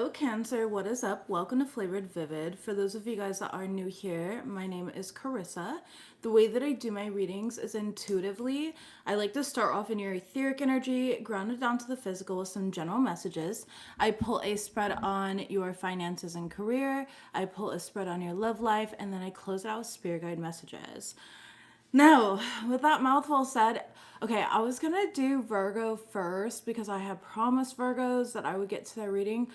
Hello, Cancer. What is up? Welcome to Flavored Vivid. For those of you guys that are new here, my name is Carissa. The way that I do my readings is intuitively. I like to start off in your etheric energy, ground it down to the physical with some general messages. I pull a spread on your finances and career. I pull a spread on your love life, and then I close it out with spirit guide messages. Now, with that mouthful said, okay, I was gonna do Virgo first because I had promised Virgos that I would get to their reading.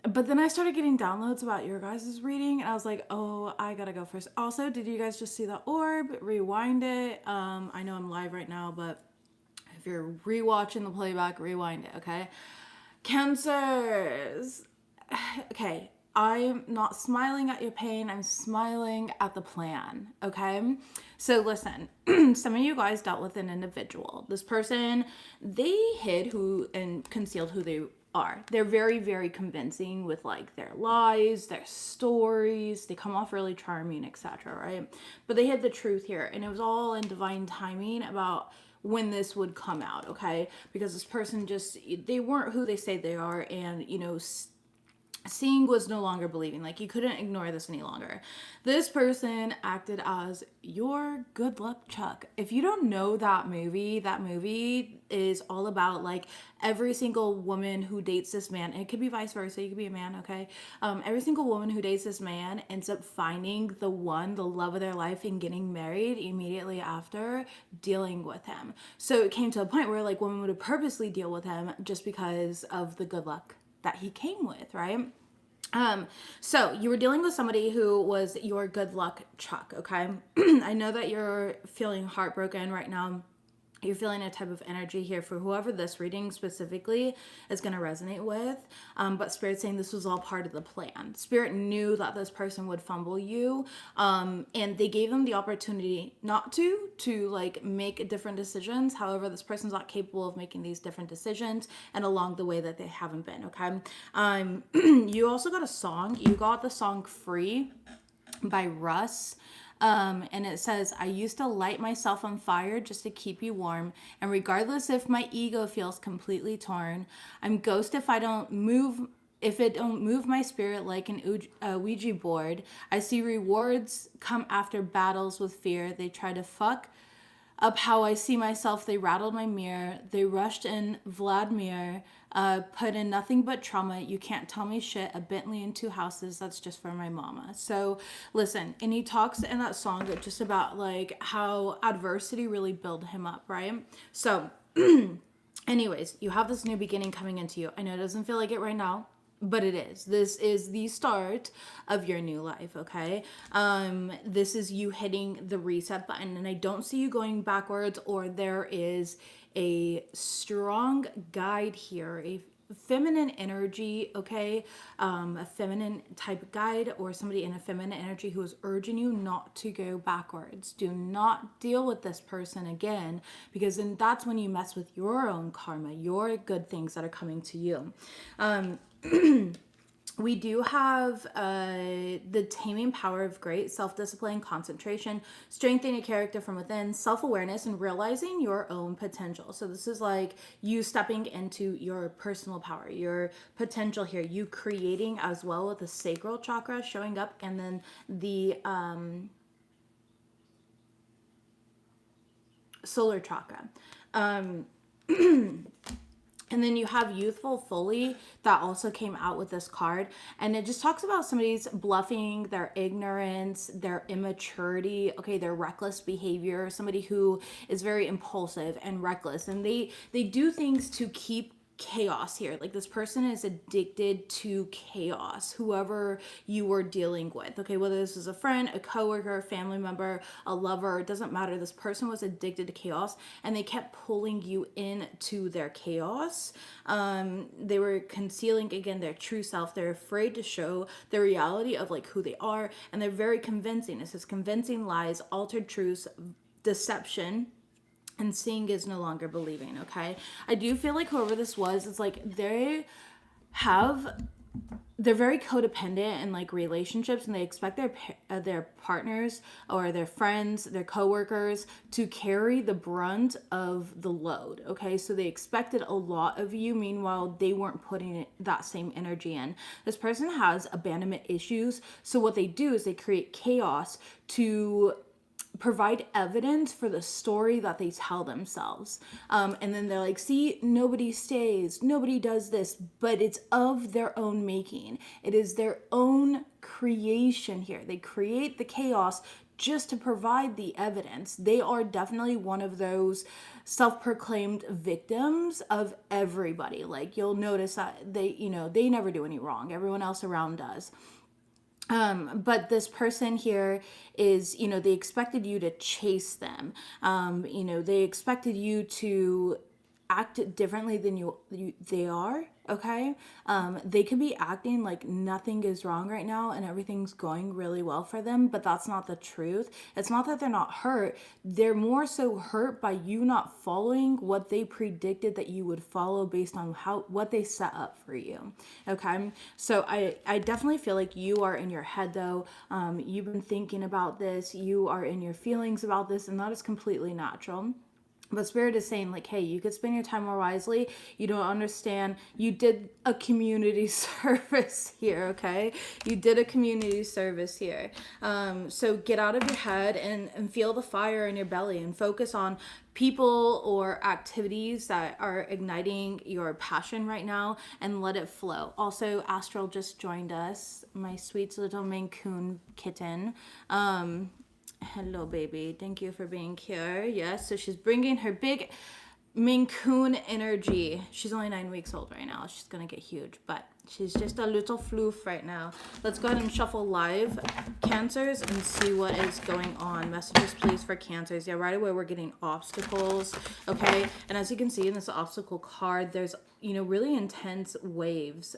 But then I started getting downloads about your guys' reading, and I was like, oh, I gotta go first. Also, did you guys just see the orb? Rewind it. I know I'm live right now, but if you're rewatching the playback, rewind it, okay? Cancers. Okay, I'm not smiling at your pain, I'm smiling at the plan, okay? So listen, some of you guys dealt with an individual. This person, they hid who and concealed who they are. They're very, very convincing with like their lies, their stories. They come off really charming, etc., right? But they hid the truth here, and it was all in divine timing about when this would come out, okay? Because this person just, they weren't who they say they are, and seeing was no longer believing. Like, you couldn't ignore this any longer. This person acted as your good luck Chuck. If you don't know that movie is all about like every single woman who dates this man, and it could be vice versa, you could be a man, okay? Every single woman who dates this man ends up finding the one, the love of their life, and getting married immediately after dealing with him. So it came to a point where like women would purposely deal with him just because of the good luck that he came with, right? So you were dealing with somebody who was your good luck Chuck, okay? I know that you're feeling heartbroken right now. You're feeling a type of energy here for whoever this reading specifically is going to resonate with. But Spirit's saying this was all part of the plan. Spirit knew that this person would fumble you. And they gave them the opportunity not to like make different decisions. However, this person's not capable of making these different decisions, and along the way that they haven't been, okay? You also got a song. You got the song Free by Russ. And it says, I used to light myself on fire just to keep you warm. And regardless if my ego feels completely torn, I'm ghost if it don't move my spirit like an Ouija board. I see rewards come after battles with fear. They try to fuck up how I see myself. They rattled my mirror. They rushed in Vladimir, put in nothing but trauma. You can't tell me shit. A Bentley and two houses. That's just for my mama. So listen, and he talks in that song just about like how adversity really built him up, right? So anyways, you have this new beginning coming into you. I know it doesn't feel like it right now, but it is. This is the start of your new life, okay? This is you hitting the reset button, and I don't see you going backwards, or there is a strong guide here, a feminine energy, okay? A feminine type guide, or somebody in a feminine energy who is urging you not to go backwards. Do not deal with this person again, because then that's when you mess with your own karma, your good things that are coming to you. We do have the taming power of great self-discipline, concentration, strengthening your character from within, self-awareness, and realizing your own potential. So this is like you stepping into your personal power, your potential here, you creating as well with the sacral chakra showing up, and then the solar chakra. And then you have Youthful Fully that also came out with this card. And it just talks about somebody's bluffing, their ignorance, their immaturity, okay, their reckless behavior, somebody who is very impulsive and reckless. And they do things to keep chaos here. Like, this person is addicted to chaos, whoever you were dealing with, okay? Whether this is a friend, a coworker, a family member, a lover, it doesn't matter. This person was addicted to chaos, and they kept pulling you into their chaos. They were concealing, again, their true self. They're afraid to show the reality of like who they are, and they're very convincing. It says convincing lies, altered truths, deception, and seeing is no longer believing, okay? I do feel like whoever this was, it's like they have they're very codependent in like relationships, and they expect their partners or their friends, their coworkers to carry the brunt of the load. Okay, so they expected a lot of you, meanwhile they weren't putting that same energy in. This person has abandonment issues, so what they do is they create chaos to provide evidence for the story that they tell themselves. And then they're like, see, nobody stays, nobody does this, but it's of their own making. It is their own creation here. They create the chaos just to provide the evidence. They are definitely one of those self-proclaimed victims of everybody. Like, you'll notice that they never do any wrong. Everyone else around does. But this person here is, they expected you to chase them. They expected you to act differently than they are. Okay. They could be acting like nothing is wrong right now and everything's going really well for them, but that's not the truth. It's not that they're not hurt. They're more so hurt by you not following what they predicted that you would follow based on what they set up for you. Okay. So I definitely feel like you are in your head though. You've been thinking about this. You are in your feelings about this, and that is completely natural. But Spirit is saying, like, hey, you could spend your time more wisely. You don't understand. You did a community service here, okay? You did a community service here. So get out of your head and feel the fire in your belly and focus on people or activities that are igniting your passion right now, and let it flow. Also, Astral just joined us, my sweet little Maine Coon kitten. Hello, baby. Thank you for being here. Yes, so she's bringing her big Maine Coon energy. She's only 9 weeks old right now. She's going to get huge, but she's just a little floof right now. Let's go ahead and shuffle live Cancers and see what is going on. Messages, please, for Cancers. Yeah, right away we're getting obstacles, okay? And as you can see in this obstacle card, there's, really intense waves.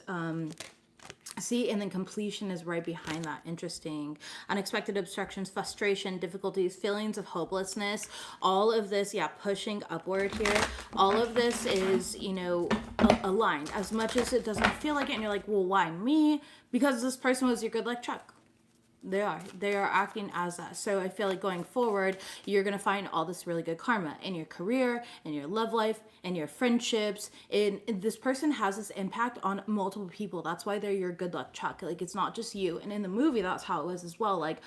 See, and then completion is right behind that. Interesting. Unexpected obstructions, frustration, difficulties, feelings of hopelessness. All of this, pushing upward here. All of this is, aligned. As much as it doesn't feel like it, and you're like, well, why me? Because this person was your good luck truck. They are acting as that. So I feel like going forward, you're going to find all this really good karma in your career, in your love life, in your friendships. And this person has this impact on multiple people. That's why they're your good luck chuck. Like, it's not just you. And in the movie, that's how it was as well. Like,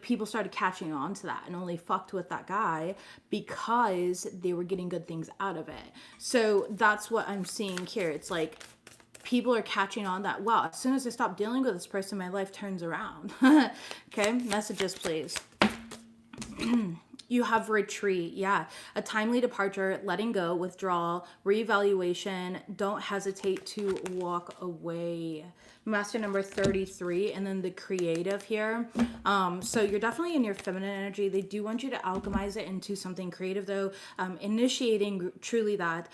people started catching on to that and only fucked with that guy because they were getting good things out of it. So that's what I'm seeing here. It's like, people are catching on that, wow, as soon as I stop dealing with this person, my life turns around. Okay, messages, please. You have retreat. Yeah, a timely departure, letting go, withdrawal, reevaluation. Don't hesitate to walk away. Master number 33, and then the creative here. So you're definitely in your feminine energy. They do want you to alchemize it into something creative though. Initiating truly that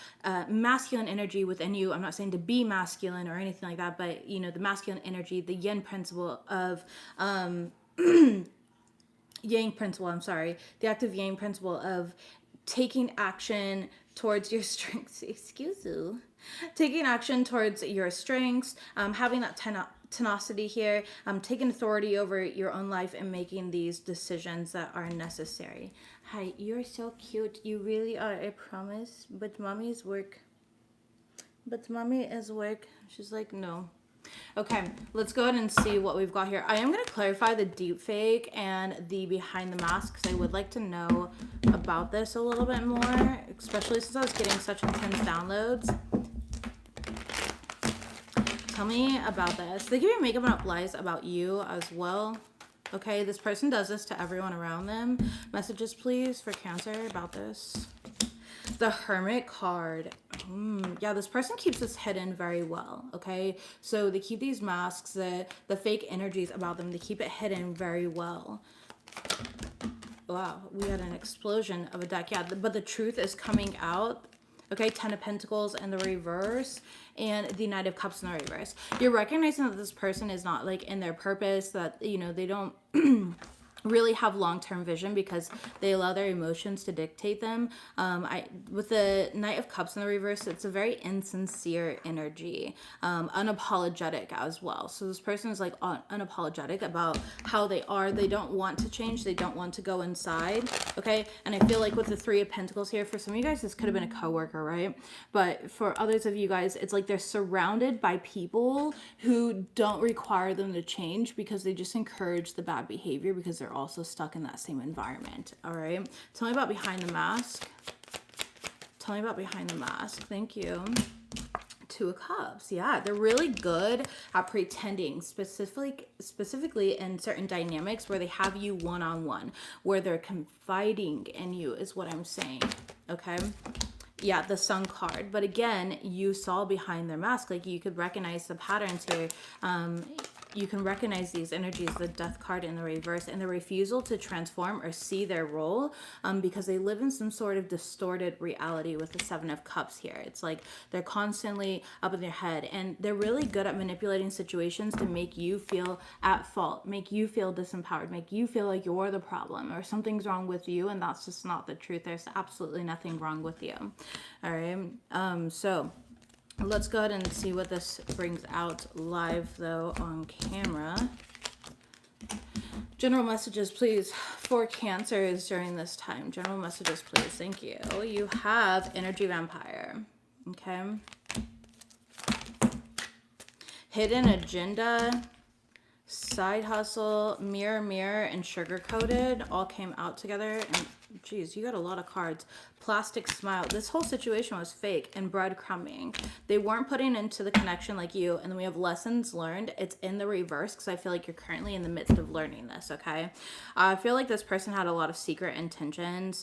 masculine energy within you. I'm not saying to be masculine or anything like that, but the masculine energy, the yin principle of yang principle, the active yang principle of taking action towards your strengths, taking action towards your strengths, having that tenacity here, taking authority over your own life and making these decisions that are necessary. Hi, you're so cute. You really are, I promise. But mommy is work. She's like, no. Okay, let's go ahead and see what we've got here. I am going to clarify the deep fake and the behind the mask because I would like to know about this a little bit more, especially since I was getting such intense downloads. Tell me about this. They give you makeup and up lies about you as well. Okay, this person does this to everyone around them. Messages, please, for Cancer about this. The Hermit card. Yeah, this person keeps this hidden very well, okay? So they keep these masks, the fake energies about them, they keep it hidden very well. Wow, we had an explosion of a deck. Yeah, but the truth is coming out. Okay, 10 of Pentacles in the reverse and the Knight of Cups in the reverse. You're recognizing that this person is not like in their purpose, that, they don't... really have long-term vision because they allow their emotions to dictate them. With the Knight of Cups in the reverse, it's a very insincere energy, unapologetic as well. So this person is like unapologetic about how they are. They don't want to change. They don't want to go inside. Okay, and I feel like with the Three of Pentacles here, for some of you guys, this could have been a coworker, right? But for others of you guys, it's like they're surrounded by people who don't require them to change because they just encourage the bad behavior because they're also stuck in that same environment. All right, tell me about behind the mask. Tell me about behind the mask. Thank you. Two of Cups. Yeah, they're really good at pretending, specifically in certain dynamics where they have you one-on-one, where they're confiding in you is what I'm saying. Okay, yeah, the Sun card. But again, you saw behind their mask, like you could recognize the patterns here. You can recognize these energies, the Death card in the reverse, and the refusal to transform or see their role, because they live in some sort of distorted reality with the Seven of Cups here. It's like they're constantly up in their head, and they're really good at manipulating situations to make you feel at fault, make you feel disempowered, make you feel like you're the problem or something's wrong with you, and that's just not the truth. There's absolutely nothing wrong with you. All right, so let's go ahead and see what this brings out live, though, on camera. General messages, please, for Cancers during this time. General messages, please. Thank you. You have Energy Vampire. Okay. Hidden Agenda, Side Hustle, Mirror, and Sugar Coated all came out together. And geez, you got a lot of cards. Plastic Smile. This whole situation was fake, and breadcrumbing. They weren't putting into the connection like you. And then we have Lessons Learned. It's in the reverse because I feel like you're currently in the midst of learning this, okay? I feel like this person had a lot of secret intentions.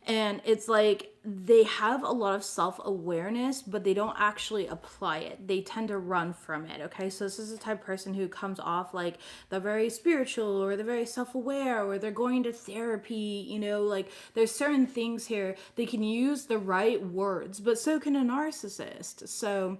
And it's like they have a lot of self-awareness, but they don't actually apply it. They tend to run from it, okay? So this is the type of person who comes off like they're very spiritual, or they're very self-aware, or they're going to therapy, you know, like there's certain things here. They can use the right words, but so can a narcissist. So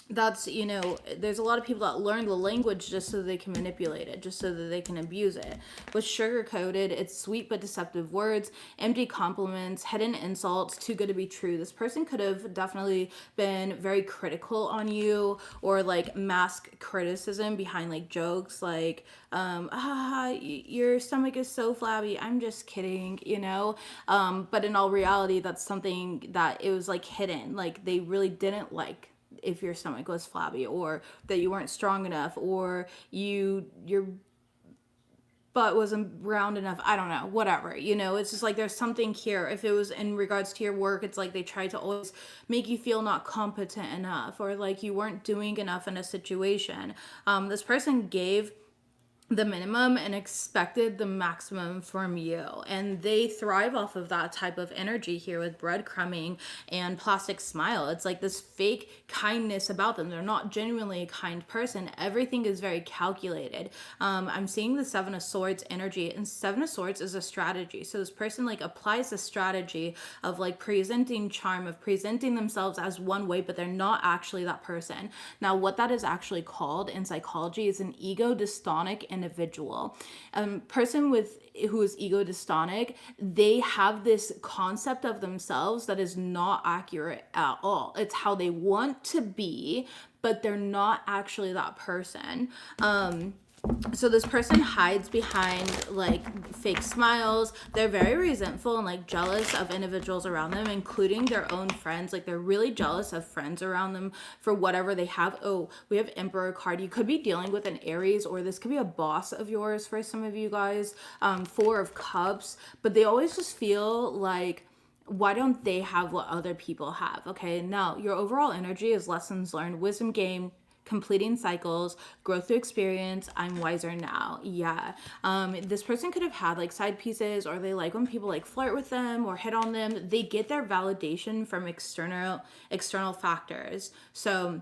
that's, you know, there's a lot of people that learn the language just so they can manipulate it, just so that they can abuse it. With Sugar Coated, it's sweet but deceptive words, empty compliments, hidden insults, too good to be true. This person could have definitely been very critical on you, or like mask criticism behind like jokes like, your stomach is so flabby, I'm just kidding, you know? But in all reality, that's something that it was like hidden. Like they really didn't like if your stomach was flabby, or that you weren't strong enough, or your butt wasn't round enough. I don't know, whatever, you know. It's just like there's something here. If it was in regards to your work, it's like they tried to always make you feel not competent enough, or like you weren't doing enough in a situation. This person gave the minimum and expected the maximum from you, and they thrive off of that type of energy here with breadcrumbing and Plastic Smile. It's like this fake kindness about them. They're not genuinely a kind person. Everything is very calculated. I'm seeing the Seven of Swords energy, and Seven of Swords is a strategy. So this person like applies a strategy of like presenting charm, of presenting themselves as one way, but they're not actually that person. Now what that is actually called in psychology is an ego dystonic individual. Person who is ego dystonic, they have this concept of themselves that is not accurate at all. It's how they want to be, but they're not actually that person. So this person hides behind like fake smiles. They're very resentful and like jealous of individuals around them, including their own friends. Like they're really jealous of friends around them for whatever they have. Oh, we have Emperor card. You could be dealing with an Aries, or this could be a boss of yours for some of you guys. Four of Cups, but they always just feel like, why don't they have what other people have? Okay, now your overall energy is Lessons Learned, Wisdom Gained, completing cycles, growth through experience, I'm wiser now. Yeah. This person could have had like side pieces, or they like when people like flirt with them or hit on them. They get their validation from external factors. So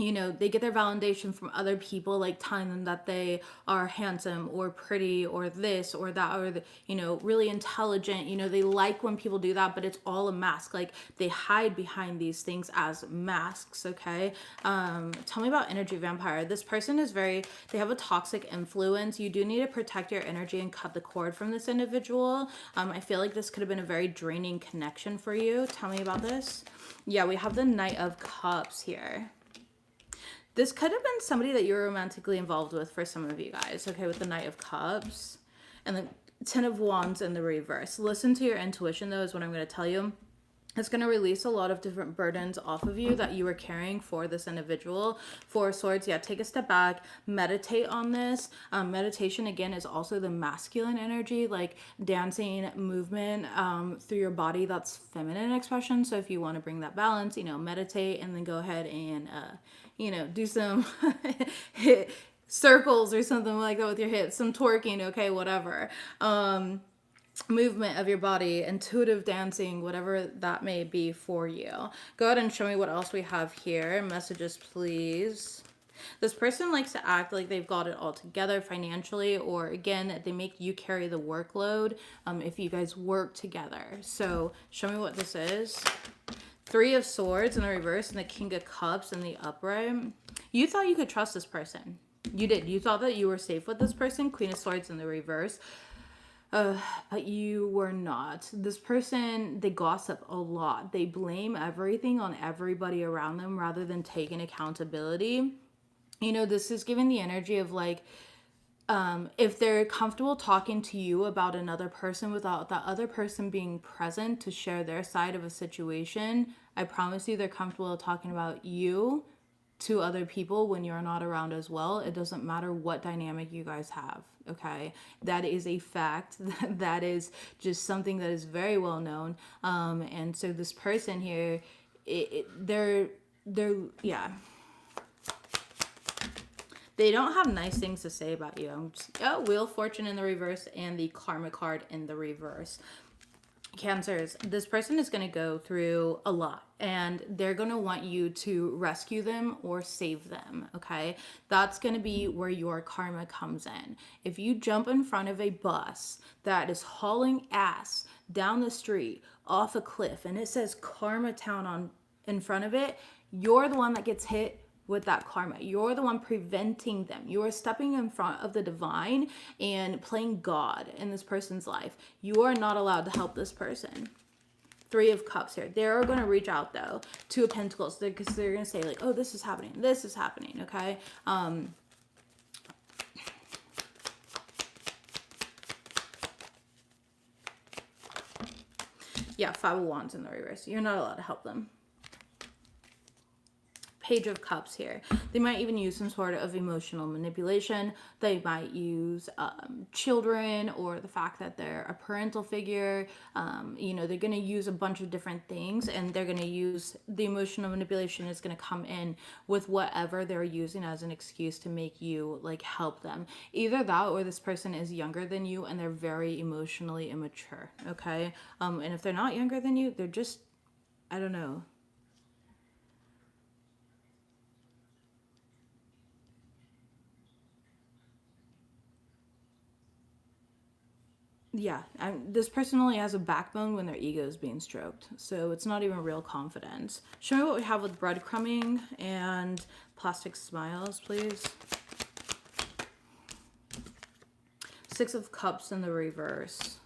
you know, they get their validation from other people, like telling them that they are handsome or pretty or this or that or the, you know, really intelligent. You know, they like when people do that, but it's all a mask. Like they hide behind these things as masks. Okay. Tell me about energy vampire. This person is they have a toxic influence. You do need to protect your energy and cut the cord from this individual. I feel like this could have been a very draining connection for you. Tell me about this. Yeah, we have the Knight of Cups here. This could have been somebody that you're romantically involved with for some of you guys, okay, with the Knight of Cups and the Ten of Wands in the reverse. Listen to your intuition, though, is what I'm going to tell you. It's going to release a lot of different burdens off of you that you were carrying for this individual. Four of Swords, yeah, take a step back, meditate on this. Meditation, again, is also the masculine energy, like dancing, movement through your body. That's feminine expression. So if you want to bring that balance, you know, meditate and then go ahead and, you know, do some circles or something like that with your hips, some twerking, okay, whatever. Movement of your body, intuitive dancing, whatever that may be for you. Go ahead and show me what else we have here. Messages, please. This person likes to act like they've got it all together financially, or again, they make you carry the workload if you guys work together. So show me what this is. Three of Swords in the reverse and the King of Cups in the upright. You thought you could trust this person. You did. You thought that you were safe with this person. Queen of Swords in the reverse. But you were not. This person, they gossip a lot. They blame everything on everybody around them rather than taking accountability. You know, this is giving the energy of like, if they're comfortable talking to you about another person without that other person being present to share their side of a situation, I promise you they're comfortable talking about you to other people when you're not around as well. It doesn't matter what dynamic you guys have. Okay, that is a fact. That is just something that is very well known. And so this person here, they're yeah, they don't have nice things to say about you. Wheel of Fortune in the reverse and the Karma card in the reverse. Cancers, this person is going to go through a lot and they're going to want you to rescue them or save them, okay? That's going to be where your karma comes in. If you jump in front of a bus that is hauling ass down the street off a cliff and it says Karma Town in front of it, you're the one that gets hit with that karma. You're the one preventing them. You're stepping in front of the divine and playing God in this person's life. You are not allowed to help this person. Three of Cups here. They're going to reach out though. Two of Pentacles, because they're going to say like, oh, this is happening. This is happening. Okay. Yeah. Five of Wands in the reverse. You're not allowed to help them. Page of Cups here. They might even use some sort of emotional manipulation. They might use children or the fact that they're a parental figure. You know, they're going to use a bunch of different things and they're going to use the emotional manipulation is going to come in with whatever they're using as an excuse to make you like help them. Either that or this person is younger than you and they're very emotionally immature. Okay. And if they're not younger than you, they're just, I don't know. Yeah, this person only has a backbone when their ego is being stroked. So it's not even real confidence. Show me what we have with breadcrumbing and plastic smiles, please. Six of Cups in the reverse.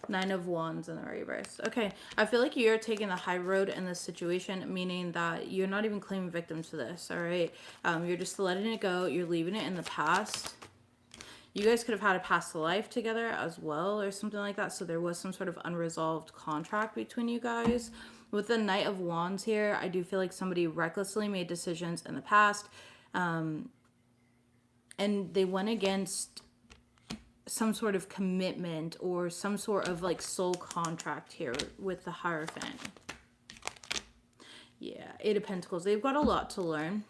Nine of Wands in the reverse. Okay, I feel like you're taking the high road in this situation, meaning that you're not even claiming victims to this, all right? You're just letting it go. You're leaving it in the past. You guys could have had a past life together as well or something like that, so there was some sort of unresolved contract between you guys. With the Knight of Wands here, I do feel like somebody recklessly made decisions in the past, and they went against some sort of commitment or some sort of like soul contract here with the Hierophant. Yeah, Eight of Pentacles. They've got a lot to learn.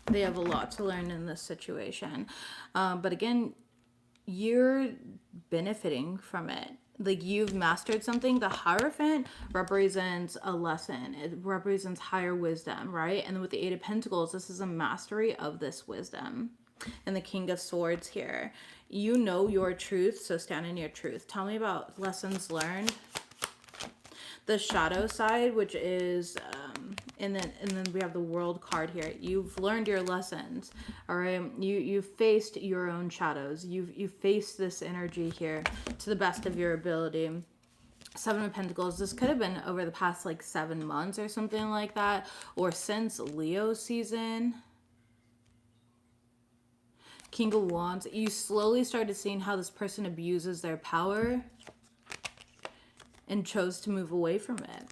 They have a lot to learn in this situation. But again, you're benefiting from it. like you've mastered something. The Hierophant represents a lesson. It represents higher wisdom, right? And then with the Eight of Pentacles, this is a mastery of this wisdom. And the King of Swords here. You know your truth, so stand in your truth. Tell me about lessons learned. The shadow side, which is and then we have the World card here. You've learned your lessons. All right, you faced your own shadows. You faced this energy here to the best of your ability. Seven of Pentacles. This could have been over the past like 7 months or something like that, or since Leo season. King of Wands. You slowly started seeing how this person abuses their power and chose to move away from it.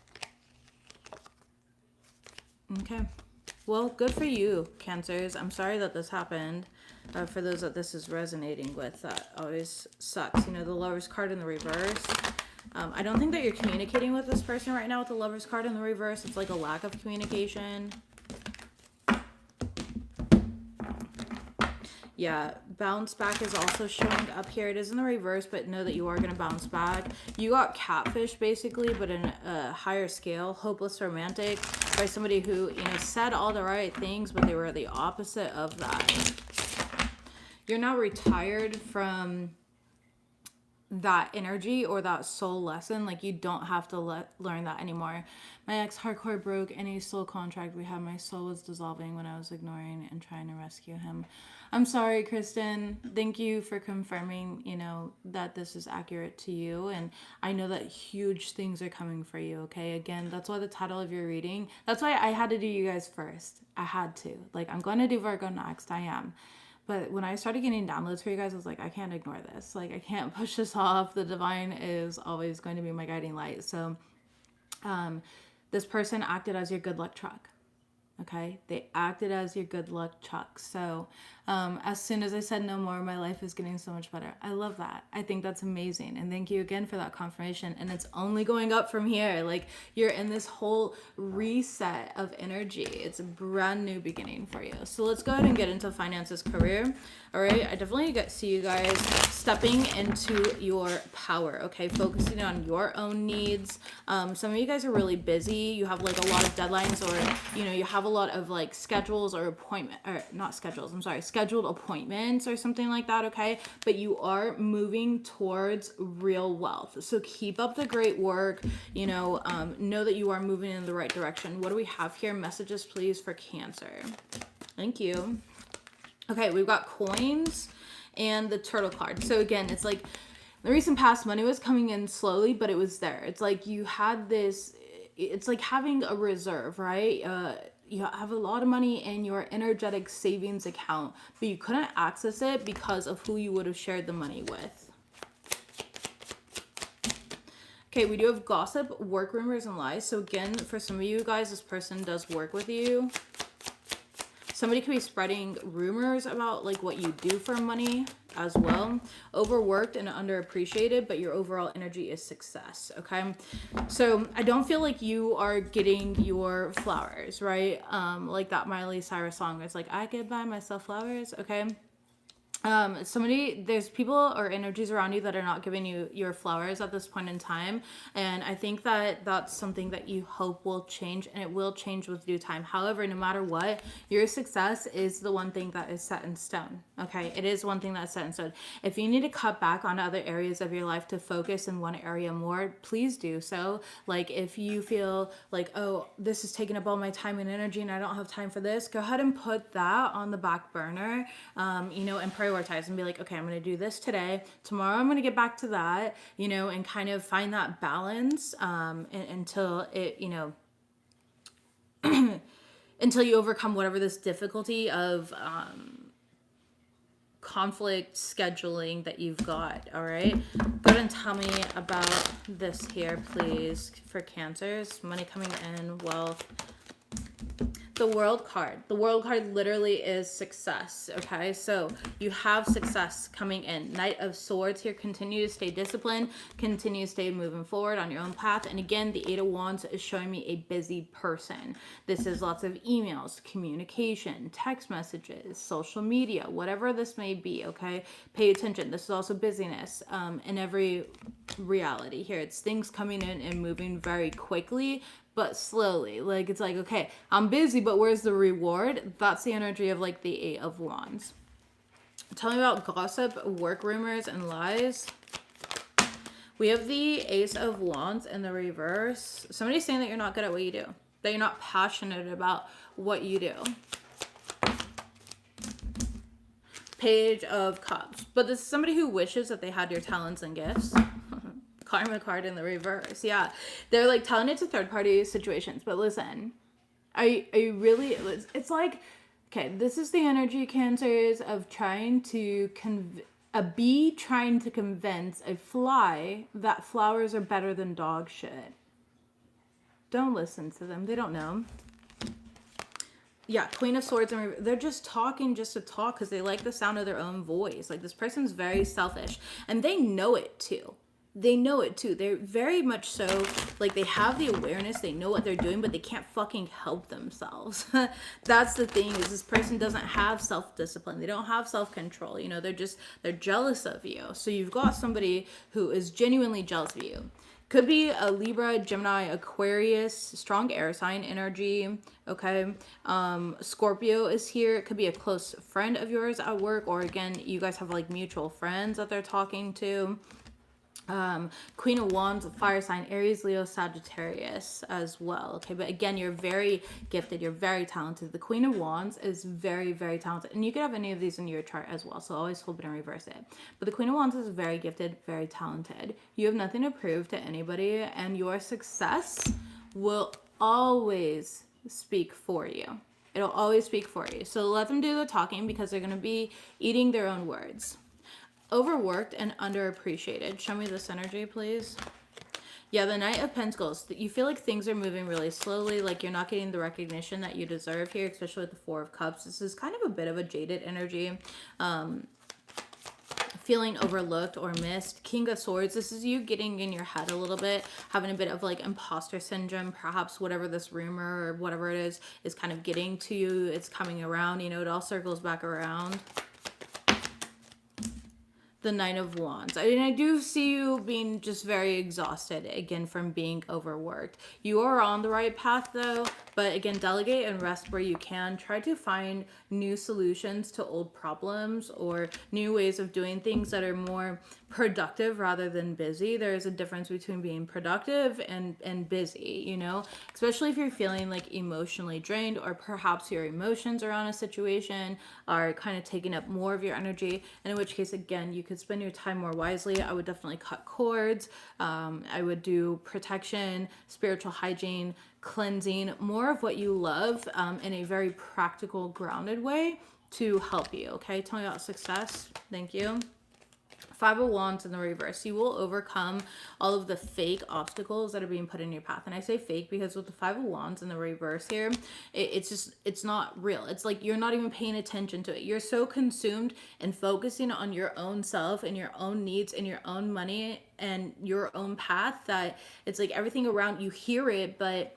Okay. Well, good for you, Cancers. I'm sorry that this happened. For those that this is resonating with, that always sucks. You know, the Lover's card in the reverse. I don't think that you're communicating with this person right now with the Lover's card in the reverse. It's like a lack of communication. Yeah, bounce back is also showing up here. It is in the reverse, but know that you are going to bounce back. You got catfish, basically, but in a higher scale. Hopeless romantic by somebody who, you know, said all the right things, but they were the opposite of that. You're now retired from that energy or that soul lesson. Like, you don't have to learn that anymore. My ex hardcore broke any soul contract we had. My soul was dissolving when I was ignoring and trying to rescue him. I'm sorry, Kristen. Thank you for confirming, you know, that this is accurate to you. And I know that huge things are coming for you, okay? Again, that's why the title of your reading, that's why I had to do you guys first. I had to. Like, I'm going to do Virgo next. I am. But when I started getting downloads for you guys, I was like, I can't ignore this. Like, I can't push this off. The divine is always going to be my guiding light. So this person acted as your good luck truck. Okay, they acted as your good luck truck. So as soon as I said no more, my life is getting so much better. I love that. I think that's amazing. And thank you again for that confirmation. And it's only going up from here. Like, you're in this whole reset of energy. It's a brand new beginning for you. So let's go ahead and get into finances, career. All right, I definitely see you guys stepping into your power, okay? Focusing on your own needs. Some of you guys are really busy. You have like a lot of deadlines, or, you know, you have a lot of like schedules or scheduled appointments or something like that, okay? But you are moving towards real wealth. So keep up the great work, you know that you are moving in the right direction. What do we have here? Messages, please, for Cancer. Thank you. Okay, we've got coins and the turtle card. So again, it's like the recent past, money was coming in slowly, but it was there. It's like you had this, it's like having a reserve, right? You have a lot of money in your energetic savings account, but you couldn't access it because of who you would have shared the money with. Okay, we do have gossip, work rumors, and lies. So again, for some of you guys, this person does work with you. Somebody could be spreading rumors about like what you do for money as well. Overworked and underappreciated, but your overall energy is success, okay? So I don't feel like you are getting your flowers, right? Like that Miley Cyrus song. It's like, I could buy myself flowers, okay? There's people or energies around you that are not giving you your flowers at this point in time. And I think that that's something that you hope will change, and it will change with due time. However, no matter what, your success is the one thing that is set in stone. Okay. It is one thing that's set in stone. If you need to cut back on other areas of your life to focus in one area more, please do so. Like, if you feel like, oh, this is taking up all my time and energy and I don't have time for this, go ahead and put that on the back burner, and prioritize and be like, okay, I'm going to do this today. Tomorrow I'm going to get back to that, and kind of find that balance until it, until you overcome whatever this difficulty of conflict scheduling that you've got. All right, go ahead and tell me about this here, please, for Cancers. Money coming in, wealth. The World card. The World card literally is success, okay? So you have success coming in. Knight of Swords here. Continue to stay disciplined. Continue to stay moving forward on your own path. And again, the Eight of Wands is showing me a busy person. This is lots of emails, communication, text messages, social media, whatever this may be, okay? Pay attention. This is also busyness in every reality here. It's things coming in and moving very quickly, but slowly. Like, it's like, okay, I'm busy, but where's the reward? That's the energy of like the 8 of Wands. Tell me about gossip, work rumors, and lies. We have the Ace of Wands in the reverse. Somebody's saying that you're not good at what you do, that you're not passionate about what you do. Page of Cups. But this is somebody who wishes that they had your talents and gifts. Karma card in the reverse. Yeah. They're like telling it to third party situations. But listen, are you really, it's like, okay, this is the energy, Cancers, of trying to a bee trying to convince a fly that flowers are better than dog shit. Don't listen to them. They don't know. Yeah, Queen of Swords, and they're just talking just to talk because they like the sound of their own voice. Like, this person's very selfish, and they know it too. They know it too. They're very much so, like, they have the awareness, they know what they're doing, but they can't fucking help themselves. That's the thing, is this person doesn't have self-discipline. They don't have self-control. You know, they're jealous of you. So you've got somebody who is genuinely jealous of you. Could be a Libra, Gemini, Aquarius, strong air sign energy, okay? Scorpio is here. It could be a close friend of yours at work, or again, you guys have like mutual friends that they're talking to. Queen of Wands, fire sign, Aries, Leo, Sagittarius as well. Okay, but again, you're very gifted. You're very talented. The Queen of Wands is very, very talented. And you could have any of these in your chart as well. So always flip it and reverse it. But the Queen of Wands is very gifted, very talented. You have nothing to prove to anybody. And your success will always speak for you. It'll always speak for you. So let them do the talking, because they're going to be eating their own words. Overworked and underappreciated. Show me this energy, please. Yeah, the Knight of Pentacles. You feel like things are moving really slowly, like you're not getting the recognition that you deserve here, especially with the Four of Cups. This is kind of a bit of a jaded energy. Feeling overlooked or missed. King of Swords. This is you getting in your head a little bit, having a bit of like imposter syndrome, perhaps whatever this rumor or whatever it is kind of getting to you. It's coming around, you know, it all circles back around. The Nine of Wands. I do see you being just very exhausted, again, from being overworked. You are on the right path, though, but again, delegate and rest where you can. Try to find new solutions to old problems, or new ways of doing things that are more productive rather than busy. There's a difference between being productive and busy, you know, especially if you're feeling like emotionally drained, or perhaps your emotions around a situation are kind of taking up more of your energy, and in which case, again, you could spend your time more wisely. I would definitely cut cords. I would do protection, spiritual hygiene, cleansing, more of what you love, in a very practical, grounded way to help you. Okay, tell me about success. Thank you. Five of Wands in the reverse. You will overcome all of the fake obstacles that are being put in your path. And I say fake because with the Five of Wands in the reverse here, it's not real. It's like you're not even paying attention to it. You're so consumed and focusing on your own self and your own needs and your own money and your own path that it's like everything around you hear it, but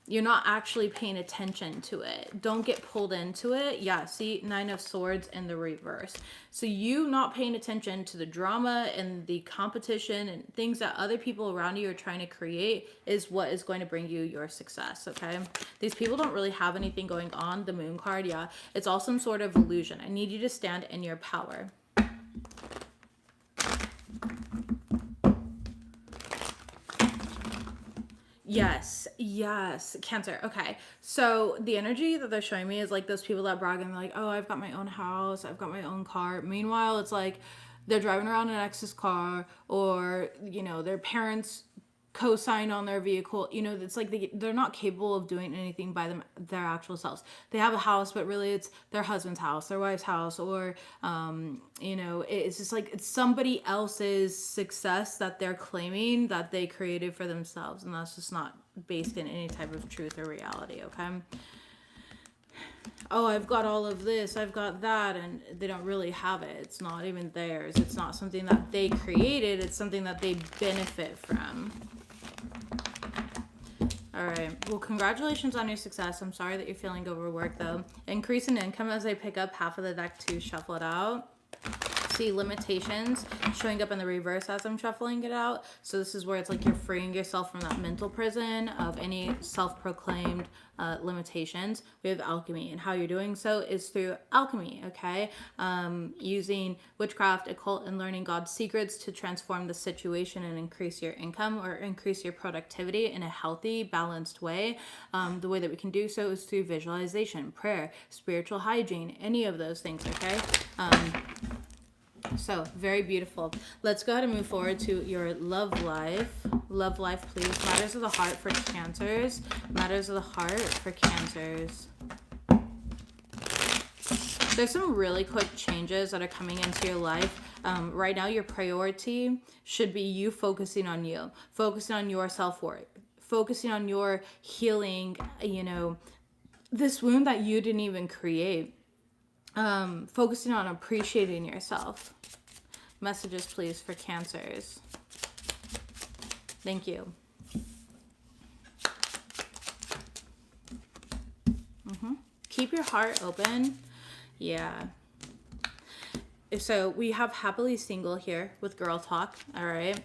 you're not actually paying attention to it. Don't get pulled into it. Yeah, see, Nine of Swords in the reverse. So you not paying attention to the drama and the competition and things that other people around you are trying to create is what is going to bring you your success, okay? These people don't really have anything going on. The Moon card, yeah, it's all some sort of illusion. I need you to stand in your power. Yes, Cancer. Okay, so the energy that they're showing me is like those people that brag and they're like, oh, I've got my own house, I've got my own car. Meanwhile, it's like they're driving around an ex's car, or, you know, their parents co-sign on their vehicle. You know, it's like they're not capable of doing anything by their actual selves. They have a house, but really it's their husband's house, their wife's house, or you know, it's just like it's somebody else's success that they're claiming that they created for themselves, and that's just not based in any type of truth or reality. Okay, oh, I've got all of this, I've got that, and they don't really have it. It's not even theirs. It's not something that they created. It's something that they benefit from. All right. Well, congratulations on your success. I'm sorry that you're feeling overworked, though. Increase in income as I pick up half of the deck to shuffle it out. See, limitations showing up in the reverse as I'm shuffling it out. So this is where it's like you're freeing yourself from that mental prison of any self-proclaimed limitations. We have alchemy, and how you're doing so is through alchemy, okay? Using witchcraft, occult, and learning God's secrets to transform the situation and increase your income or increase your productivity in a healthy, balanced way. The way that we can do so is through visualization, prayer, spiritual hygiene, any of those things, okay? So very beautiful. Let's go ahead and move forward to your love life. Love life, please. Matters of the heart for Cancers. Matters of the heart for Cancers. There's some really quick changes that are coming into your life. Right now, your priority should be you focusing on you, focusing on your self-worth, focusing on your healing, you know, this wound that you didn't even create. Focusing on appreciating yourself. Messages, please, for Cancers. Thank you. Keep your heart open. Yeah. So we have happily single here with girl talk. All right.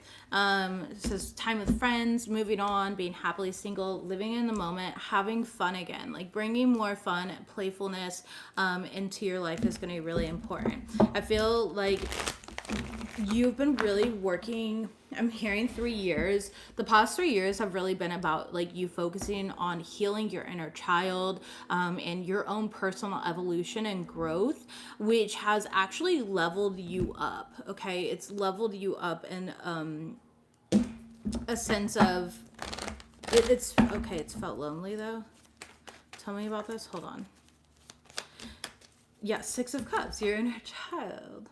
This is time with friends, moving on, being happily single, living in the moment, having fun again, like bringing more fun, playfulness into your life is going to be really important. I feel like you've been really working. I'm hearing 3 years. The past 3 years have really been about like you focusing on healing your inner child and your own personal evolution and growth, which has actually leveled you up. Okay, it's leveled you up in a sense of it's okay. It's felt lonely though. Tell me about this. Hold on. Yeah, 6 of Cups. Your inner child.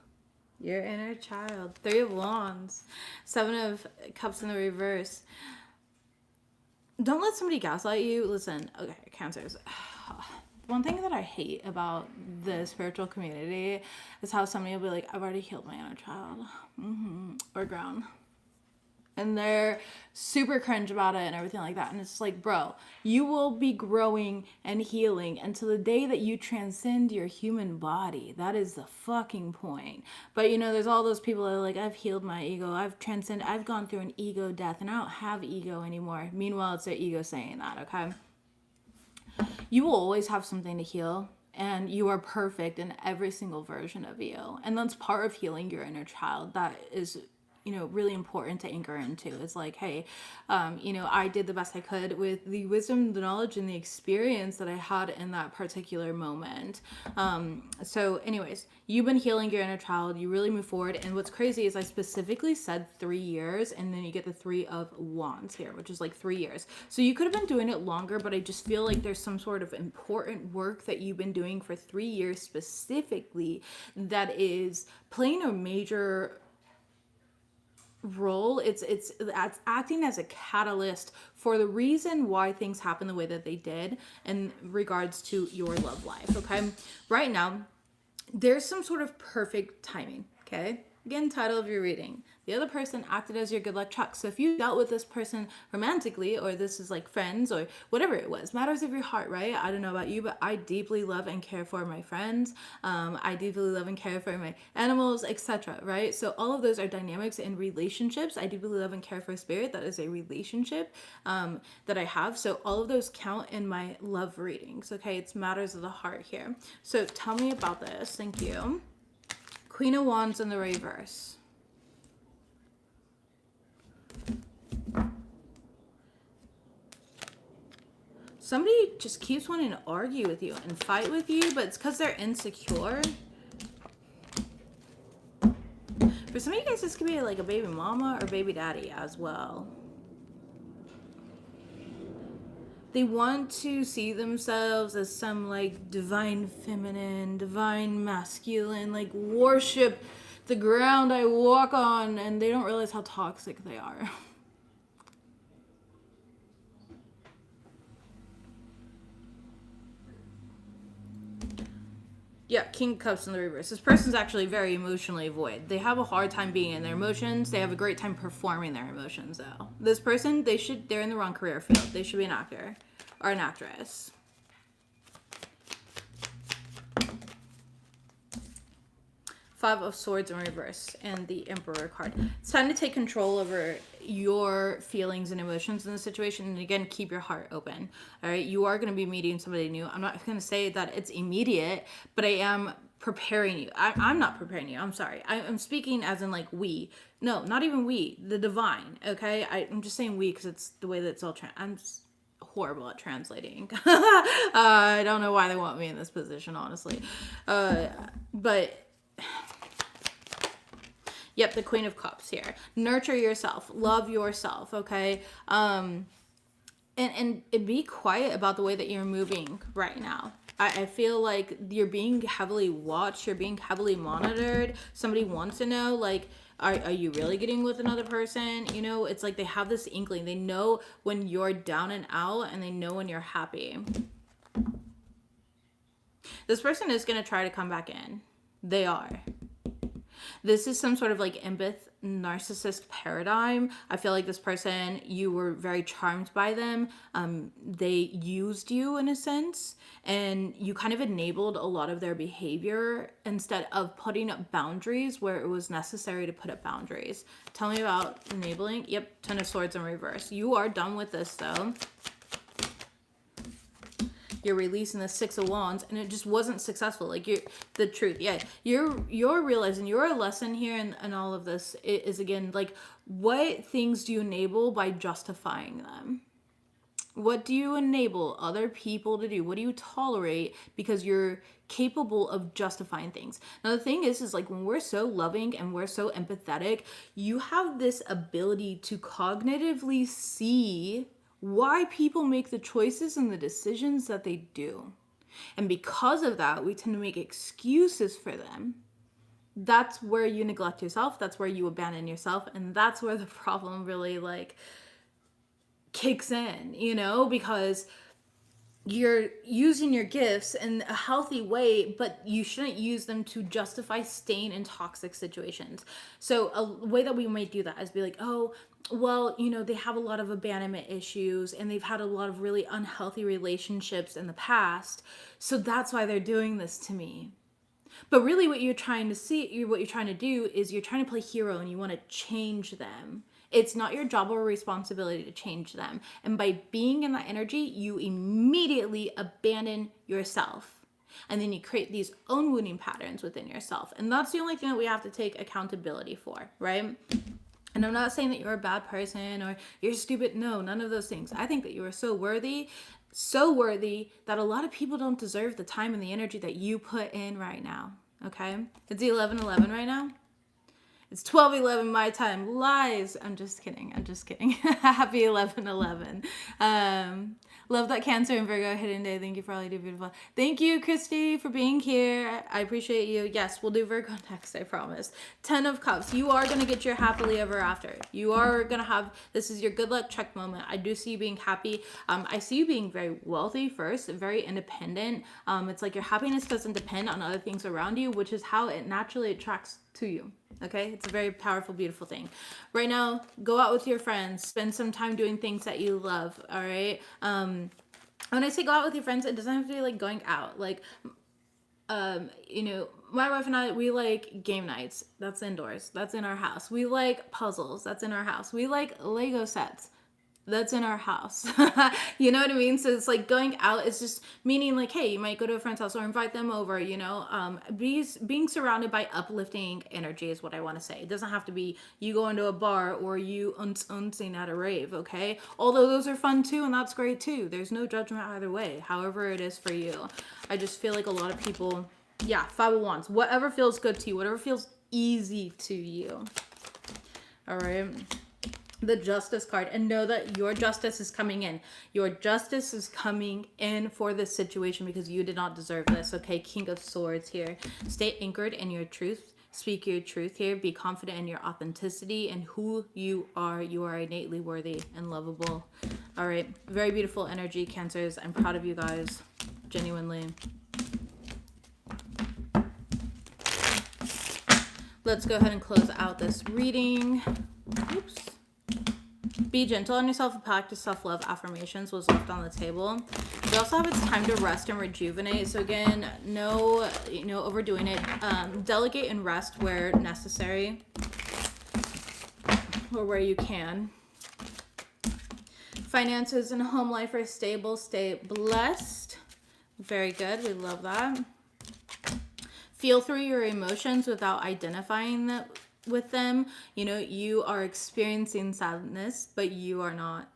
Your inner child. 3 of Wands. 7 of Cups in the reverse. Don't let somebody gaslight you. Listen, okay, Cancers. One thing that I hate about the spiritual community is how somebody will be like, I've already healed my inner child. Or grown. And they're super cringe about it and everything like that. And it's like, bro, you will be growing and healing until the day that you transcend your human body. That is the fucking point. But, you know, there's all those people that are like, I've healed my ego. I've gone through an ego death and I don't have ego anymore. Meanwhile, it's their ego saying that, okay? You will always have something to heal. And you are perfect in every single version of you. And that's part of healing your inner child. That is, you know, really important to anchor into. It's like, hey, you know, I did the best I could with the wisdom, the knowledge, and the experience that I had in that particular moment. So anyways, you've been healing your inner child. You really move forward. And what's crazy is I specifically said 3 years, and then you get the 3 of Wands here, which is like 3 years. So you could have been doing it longer, but I just feel like there's some sort of important work that you've been doing for 3 years specifically that is playing a major role. It's acting as a catalyst for the reason why things happen the way that they did in regards to your love life. Okay, right now there's some sort of perfect timing. Okay, again, title of your reading, the other person acted as your good luck chuck. So if you dealt with this person romantically, or this is like friends or whatever it was, matters of your heart, right? I don't know about you, but I deeply love and care for my friends. I deeply love and care for my animals, etc. Right? So all of those are dynamics in relationships. I deeply love and care for spirit. That is a relationship that I have. So all of those count in my love readings. Okay, it's matters of the heart here. So tell me about this. Thank you. Queen of Wands in the reverse. Somebody just keeps wanting to argue with you and fight with you, but it's because they're insecure. For some of you guys, this could be like a baby mama or baby daddy as well. They want to see themselves as some like divine feminine, divine masculine, like worship the ground I walk on, and they don't realize how toxic they are. Yeah, King of Cups in the reverse. This person's actually very emotionally void. They have a hard time being in their emotions. They have a great time performing their emotions, though. This person, they're in the wrong career field. They should be an actor or an actress. Five of Swords in reverse and the Emperor card. It's time to take control over your feelings and emotions in the situation. And again, keep your heart open. All right. You are going to be meeting somebody new. I'm not going to say that it's immediate, but I am preparing you. I'm not preparing you. I'm sorry. I'm speaking as in like we. No, not even we. The divine. Okay. I'm just saying we because it's the way that it's all. I'm horrible at translating. I don't know why they want me in this position, honestly. But yep, the Queen of Cups here. Nurture yourself. Love yourself, okay? And be quiet about the way that you're moving right now. I feel like you're being heavily watched. You're being heavily monitored. Somebody wants to know, like, are you really getting with another person? You know, it's like they have this inkling. They know when you're down and out, and they know when you're happy. This person is going to try to come back in. They are. This is some sort of like empath narcissist paradigm. I feel like this person, you were very charmed by them. They used you in a sense, and you kind of enabled a lot of their behavior instead of putting up boundaries where it was necessary to put up boundaries. Tell me about enabling. Yep, Ten of Swords in reverse. You are done with this though. You're releasing the Six of Wands, and it just wasn't successful. Like, the truth, yeah, you're realizing your lesson here and all of this is, again, like, what things do you enable by justifying them? What do you enable other people to do? What do you tolerate because you're capable of justifying things? Now, the thing is like, when we're so loving and we're so empathetic, you have this ability to cognitively see why people make the choices and the decisions that they do. And because of that, we tend to make excuses for them. That's where you neglect yourself. That's where you abandon yourself. And that's where the problem really like kicks in, you know, because you're using your gifts in a healthy way, but you shouldn't use them to justify staying in toxic situations. So a way that we might do that is be like, oh, well, you know, they have a lot of abandonment issues and they've had a lot of really unhealthy relationships in the past. So that's why they're doing this to me. But really what you're trying to do is you're trying to play hero and you want to change them. It's not your job or responsibility to change them. And by being in that energy, you immediately abandon yourself. And then you create these own wounding patterns within yourself. And that's the only thing that we have to take accountability for, right? And I'm not saying that you're a bad person or you're stupid. No, none of those things. I think that you are so worthy that a lot of people don't deserve the time and the energy that you put in right now. Okay? It's 11:11 right now. It's 12:11 my time. Lies. I'm just kidding. Happy 11:11. Love that Cancer and Virgo hidden day. Thank you for all you do, beautiful. Thank you, Christy, for being here. I appreciate you. Yes, we'll do Virgo next, I promise. 10 of Cups. You are going to get your happily ever after. You are going to have, this is your good luck check moment. I do see you being happy. I see you being very wealthy first, very independent. It's like your happiness doesn't depend on other things around you, which is how it naturally attracts to you. Okay, it's a very powerful, beautiful thing. Right now, go out with your friends, spend some time doing things that you love. All right. When I say go out with your friends, it doesn't have to be like going out. Like, you know, my wife and I, we like game nights. That's indoors. That's in our house. We like puzzles. That's in our house. We like Lego sets. That's in our house. You know what I mean? So it's like going out is just meaning like, hey, you might go to a friend's house or invite them over, you know, being surrounded by uplifting energy is what I want to say. It doesn't have to be you going to a bar or you unsing at a rave. Okay. Although those are fun too. And that's great too. There's no judgment either way, however it is for you. I just feel like a lot of people, yeah, 5 of Wands, whatever feels good to you, whatever feels easy to you. All right. The Justice card, and know that your justice is coming in. Your justice is coming in for this situation because you did not deserve this. Okay, King of Swords here. Stay anchored in your truth. Speak your truth here. Be confident in your authenticity and who you are. You are innately worthy and lovable. All right, very beautiful energy, Cancers. I'm proud of you guys, genuinely. Let's go ahead and close out this reading. Oops. Be gentle on yourself and practice self-love affirmations was left on the table. We also have it's time to rest and rejuvenate. So again, no, overdoing it. Delegate and rest where necessary or where you can. Finances and home life are stable. Stay blessed. Very good. We love that. Feel through your emotions without identifying with them. You are experiencing sadness, but you are not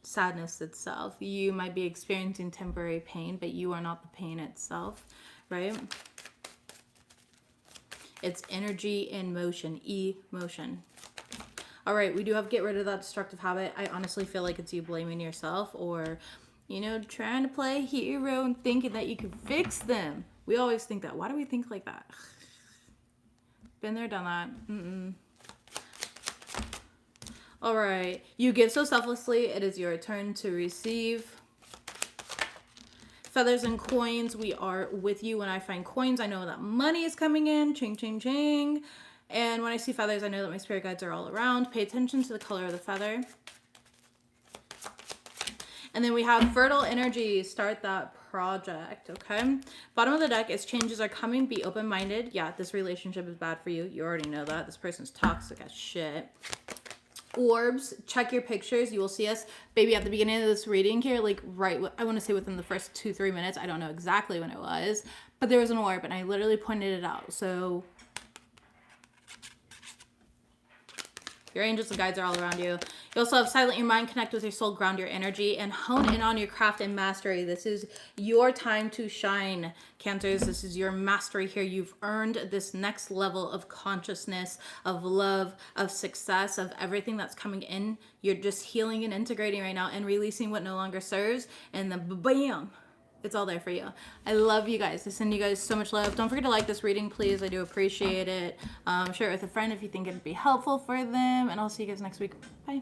sadness itself. You might be experiencing temporary pain, but you are not the pain itself, right? It's energy in motion, emotion. All right, we do have to get rid of that destructive habit. I honestly feel like it's you blaming yourself or, trying to play hero and thinking that you can fix them. We always think that. Why do we think like that? Been there, done that. All right. You give so selflessly. It is your turn to receive. Feathers and coins. We are with you. When I find coins, I know that money is coming in. Ching, ching, ching. And when I see feathers, I know that my spirit guides are all around. Pay attention to the color of the feather. And then we have fertile energy. Start that project, okay? Bottom of the deck is changes are coming. Be open-minded. Yeah, this relationship is bad for you. You already know that. This person's toxic as shit. Orbs, check your pictures. You will see us, baby, at the beginning of this reading here, like right, I want to say within the first 2-3 minutes. I don't know exactly when it was, but there was an orb and I literally pointed it out. So your angels and guides are all around you. You also have silent your mind, connect with your soul, ground your energy, and hone in on your craft and mastery. This is your time to shine, Cancers. This is your mastery here. You've earned this next level of consciousness, of love, of success, of everything that's coming in. You're just healing and integrating right now and releasing what no longer serves. And then bam, it's all there for you. I love you guys. I send you guys so much love. Don't forget to like this reading, please. I do appreciate it. Share it with a friend if you think it'd be helpful for them. And I'll see you guys next week. Bye.